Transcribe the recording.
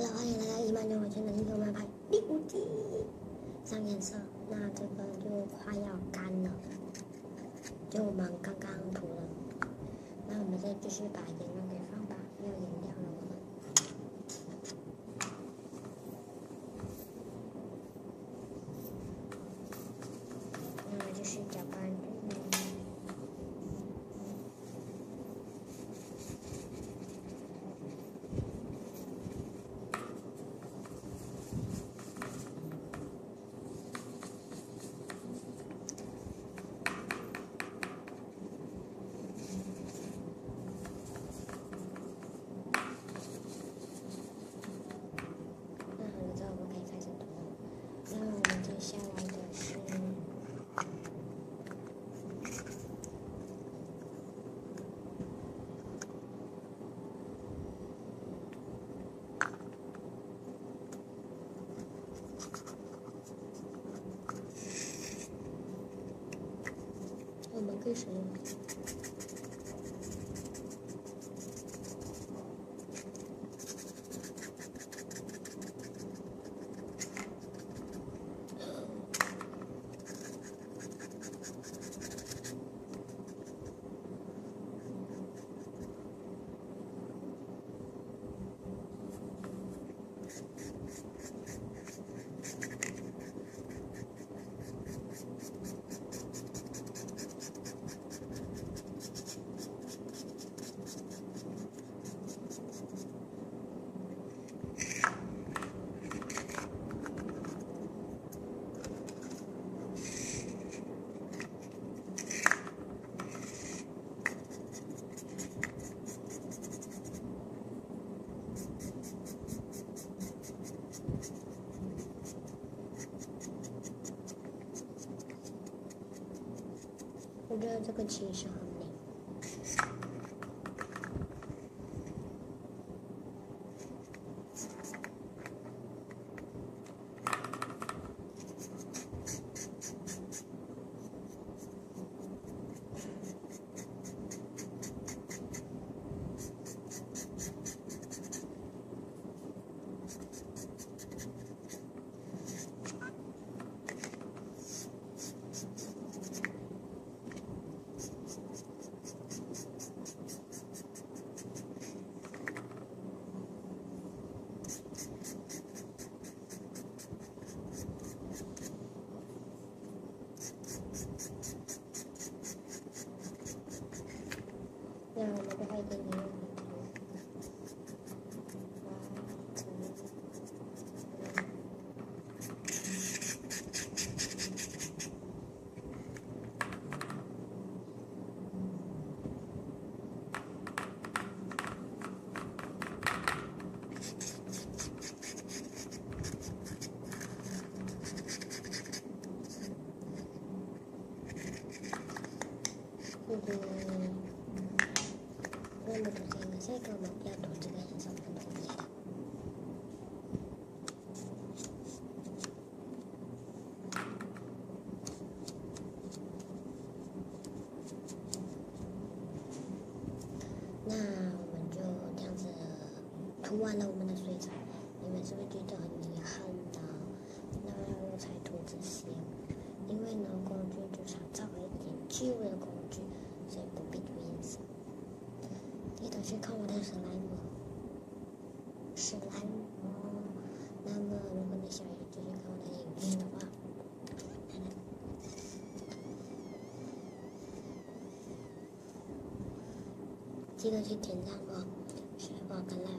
欢迎来到109我圈的一个慢拍第5集。上颜色，那这个就快要干了，就我们刚刚涂了。那我们再继续把颜料给放吧，没有颜料了我们。那继续搅拌。下来的是我们可以使用。我觉得这个其实很美。那我们就会给你用。那么涂这个，这个我们要涂这个颜色很统一的。那我们就这样子涂完了我们的水彩，你们是不是觉得很遗憾呢？那我才涂这些，因为呢工具就是找一点旧的工具，所以不必涂颜色。记得去看我的史莱姆。那么如果你想要继续看我的影片的话，记得去点赞哦，是否跟来